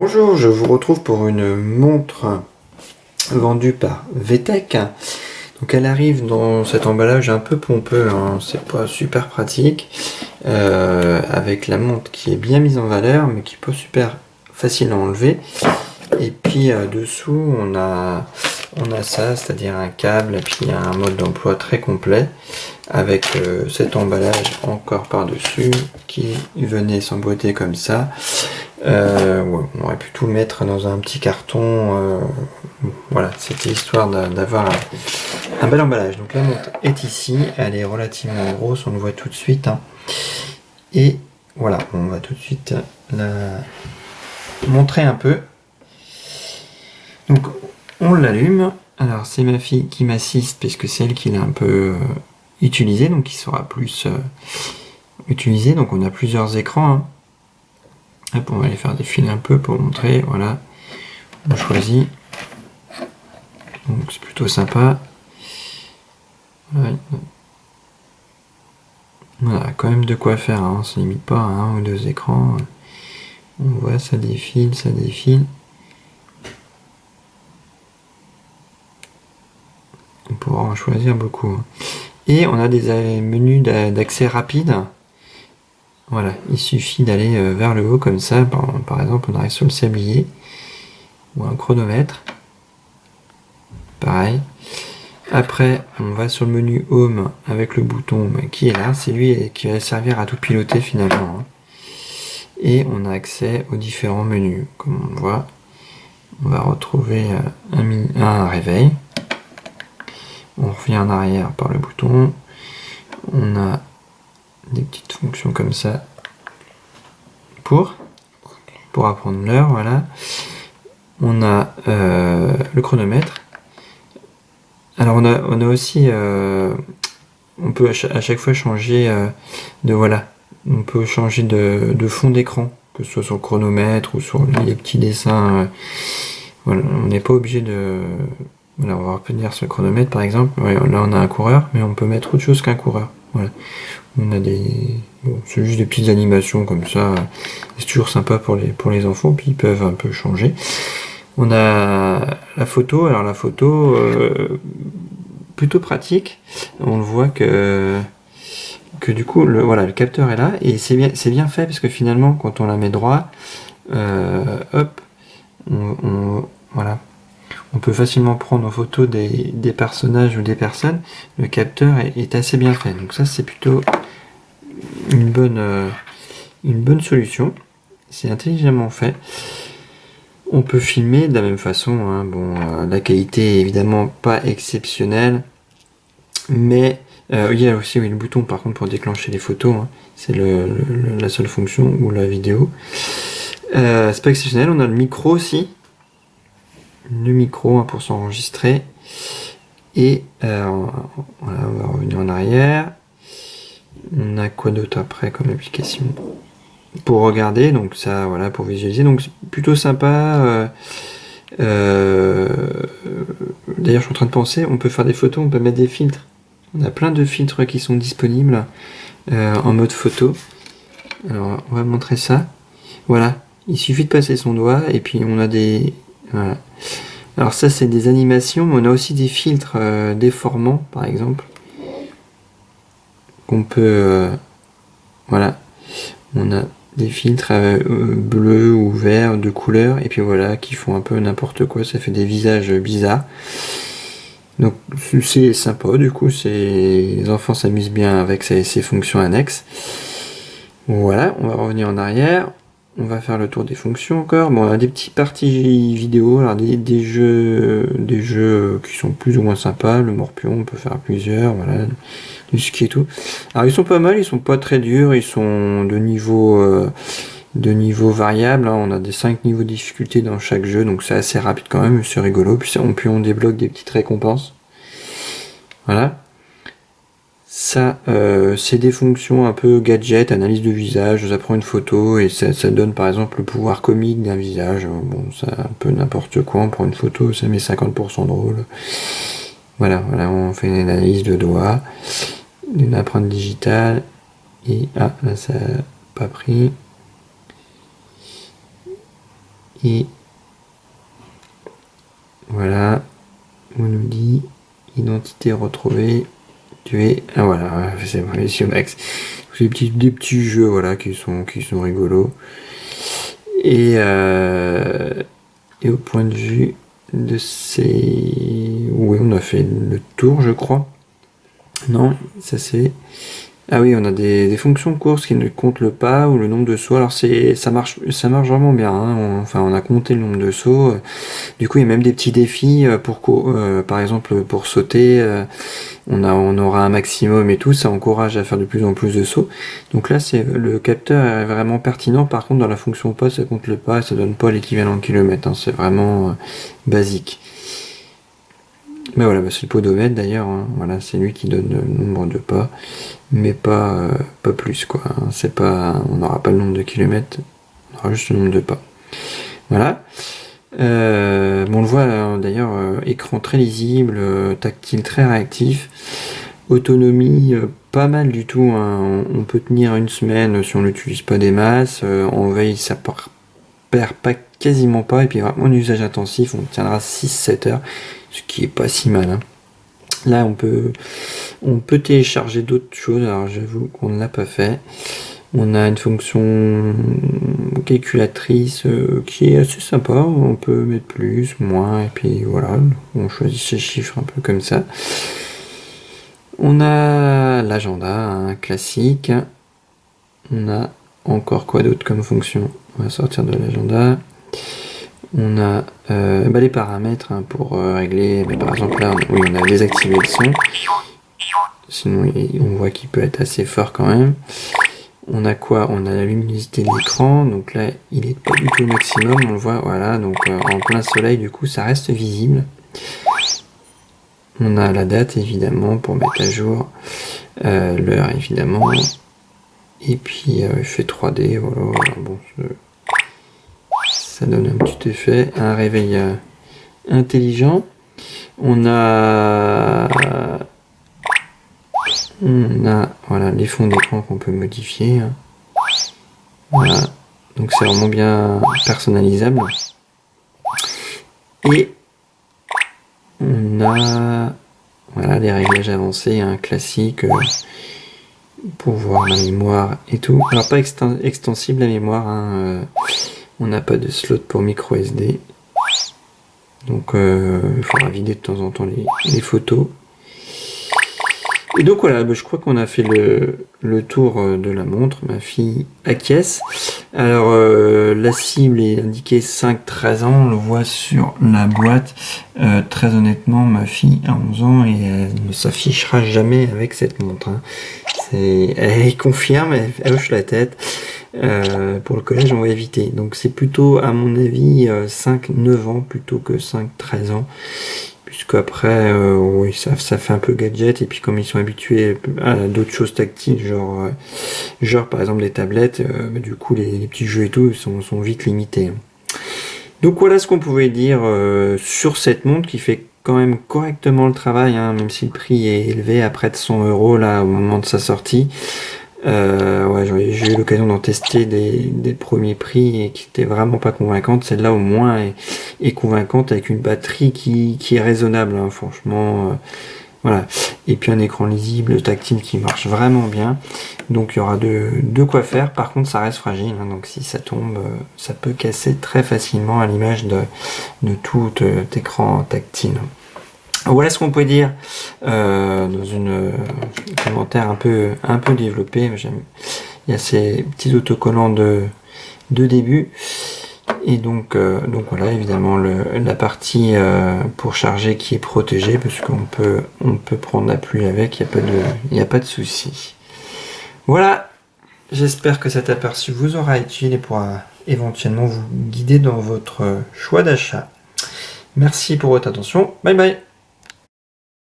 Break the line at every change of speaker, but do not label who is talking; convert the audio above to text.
Bonjour, je vous retrouve pour une montre vendue par VTech. Donc elle arrive dans cet emballage un peu pompeux, hein. C'est pas super pratique, avec la montre qui est bien mise en valeur, mais qui n'est pas super facile à enlever. Et puis dessous on a ça, c'est-à-dire un câble et puis un mode d'emploi très complet, avec cet emballage encore par-dessus qui venait s'emboîter comme ça. Ouais, on aurait pu tout mettre dans un petit carton. Voilà, c'était histoire d'avoir un bel emballage. Donc la montre est ici, elle est relativement grosse, on le voit tout de suite, hein. Et voilà, on va tout de suite la montrer un peu. Donc on l'allume. Alors c'est ma fille qui m'assiste puisque c'est elle qui l'a un peu utilisé, donc il sera plus utilisé. Donc on a plusieurs écrans, hein. Hop, on va les faire défiler un peu pour montrer. Voilà, on choisit. Donc c'est plutôt sympa. Voilà, quand même de quoi faire, hein. On se limite pas à un ou deux écrans. On voit, ça défile, ça défile. On pourra en choisir beaucoup. Et on a des menus d'accès rapide. Voilà, il suffit d'aller vers le haut comme ça. Par exemple, on arrive sur le sablier ou un chronomètre. Pareil. Après, on va sur le menu Home avec le bouton qui est là. C'est lui qui va servir à tout piloter finalement, hein. Et on a accès aux différents menus. Comme on voit, on va retrouver un réveil. On revient en arrière par le bouton. On a des petites fonctions comme ça pour apprendre l'heure. Voilà. On a le chronomètre. Alors on a aussi, on peut à chaque fois changer on peut changer de fond d'écran, que ce soit sur le chronomètre ou sur les petits dessins. Voilà, on n'est pas obligé de. Voilà, on va revenir sur le chronomètre par exemple. Ouais, là on a un coureur, mais on peut mettre autre chose qu'un coureur. Voilà. On a c'est juste des petites animations comme ça. C'est toujours sympa pour les enfants, puis ils peuvent un peu changer. On a la photo. Alors la photo, plutôt pratique. On le voit que du coup le capteur est là et c'est bien fait parce que finalement quand on la met droit, hop, voilà, on peut facilement prendre en photo des personnages ou des personnes. Le capteur est assez bien fait, donc ça c'est plutôt une bonne solution. C'est intelligemment fait. On peut filmer de la même façon, hein. Bon, la qualité est évidemment pas exceptionnelle, mais il y a aussi le bouton par contre pour déclencher les photos, hein. C'est la seule fonction, ou la vidéo. C'est pas exceptionnel. On a le micro aussi, le micro, hein, pour s'enregistrer. Et voilà, on va revenir en arrière. On a quoi d'autre après comme application pour regarder, donc ça, voilà, pour visualiser. Donc c'est plutôt sympa. D'ailleurs, je suis en train de penser, on peut faire des photos, on peut mettre des filtres. On a plein de filtres qui sont disponibles en mode photo. Alors, on va montrer ça. Voilà, il suffit de passer son doigt et puis on a des. Voilà. Alors ça, c'est des animations, mais on a aussi des filtres déformants, par exemple, qu'on peut. Voilà, on a des filtres bleus ou verts de couleur, et puis voilà, qui font un peu n'importe quoi. Ça fait des visages bizarres. Donc c'est sympa, du coup, les enfants s'amusent bien avec ces fonctions annexes. Voilà, on va revenir en arrière. On va faire le tour des fonctions encore. Bon, on a des petites parties vidéo, alors des jeux qui sont plus ou moins sympas. Le morpion, on peut faire plusieurs, voilà, du ski et tout. Alors ils sont pas mal, ils sont pas très durs, ils sont de niveau variable, hein. On a des 5 niveaux de difficulté dans chaque jeu, donc c'est assez rapide quand même, c'est rigolo. Puis on débloque des petites récompenses. Voilà. Ça, c'est des fonctions un peu gadget, analyse de visage. Ça prend une photo et ça donne par exemple le pouvoir comique d'un visage. Bon, c'est un peu n'importe quoi. On prend une photo, ça met 50% drôle. Voilà, on fait une analyse de doigts, une empreinte digitale. Et là ça n'a pas pris. Et voilà, on nous dit identité retrouvée. Tu es. Ah voilà, c'est bon, les Max. Des petits jeux voilà, qui sont rigolos. Et au point de vue de ces. Oui, on a fait le tour, je crois. Non, ça c'est. Ah oui, on a des fonctions de course qui ne comptent le pas ou le nombre de sauts. Alors ça marche vraiment bien. Hein. On a compté le nombre de sauts. Du coup, il y a même des petits défis par exemple pour sauter. On aura un maximum et tout. Ça encourage à faire de plus en plus de sauts. Donc là, le capteur est vraiment pertinent. Par contre, dans la fonction pas, ça compte le pas. Ça donne pas l'équivalent de kilomètres. Hein. C'est vraiment basique. Mais voilà, c'est le podomètre d'ailleurs. Hein. Voilà, c'est lui qui donne le nombre de pas. Mais pas plus quoi. C'est pas, on n'aura pas le nombre de kilomètres, on aura juste le nombre de pas. Voilà. On le voit d'ailleurs, écran très lisible, tactile très réactif, autonomie pas mal du tout. Hein. On peut tenir une semaine si on n'utilise pas des masses. En veille, ça perd pas quasiment pas. Et puis vraiment en usage intensif, on tiendra 6-7 heures, ce qui est pas si mal. Hein. Là, on peut télécharger d'autres choses. Alors, j'avoue qu'on ne l'a pas fait. On a une fonction calculatrice qui est assez sympa. On peut mettre plus, moins, et puis voilà. On choisit ces chiffres un peu comme ça. On a l'agenda, un classique. On a encore quoi d'autre comme fonction? On va sortir de l'agenda. On a les paramètres hein, pour régler, par exemple là, oui, on a désactivé le son, sinon on voit qu'il peut être assez fort quand même. On a quoi? On a la luminosité de l'écran, donc là il est pas du tout au maximum, on le voit, voilà, donc en plein soleil du coup ça reste visible. On a la date évidemment pour mettre à jour, l'heure évidemment, et puis effet 3D, voilà, bon, ça donne un petit effet, un réveil intelligent. On a voilà, les fonds d'écran qu'on peut modifier. Voilà. Donc c'est vraiment bien personnalisable. Et on a voilà, les réglages avancés, un classique pour voir la mémoire et tout. Alors pas extensible la mémoire, hein, on n'a pas de slot pour micro SD. Donc il faudra vider de temps en temps les photos. Et donc voilà, je crois qu'on a fait le tour de la montre. Ma fille acquiesce. Alors la cible est indiquée 5-13 ans, on le voit sur la boîte. Très honnêtement, ma fille a 11 ans et elle ne s'affichera jamais avec cette montre. Hein. Elle confirme, elle hoche la tête. Pour le collège, on va éviter. Donc c'est plutôt, à mon avis, 5-9 ans plutôt que 5-13 ans. Puisqu'après, oui, ça fait un peu gadget, et puis comme ils sont habitués à d'autres choses tactiles, genre par exemple les tablettes, du coup les petits jeux et tout sont vite limités. Donc voilà ce qu'on pouvait dire sur cette montre qui fait quand même correctement le travail, hein, même si le prix est élevé à près de 100 € là au moment de sa sortie. Ouais, j'ai eu l'occasion d'en tester des premiers prix et qui étaient vraiment pas convaincantes. Celle-là au moins est convaincante avec une batterie qui est raisonnable, hein, franchement. Voilà. Et puis un écran lisible, tactile qui marche vraiment bien. Donc il y aura de quoi faire. Par contre, ça reste fragile, hein, donc si ça tombe, ça peut casser très facilement à l'image de tout écran tactile. Voilà ce qu'on peut dire dans un commentaire un peu développé. Il y a ces petits autocollants de début. Et donc voilà, évidemment la partie pour charger qui est protégée, parce qu'on peut prendre la pluie avec, il n'y a pas de souci. Voilà, j'espère que cet aperçu vous aura utile et pourra éventuellement vous guider dans votre choix d'achat. Merci pour votre attention, bye bye.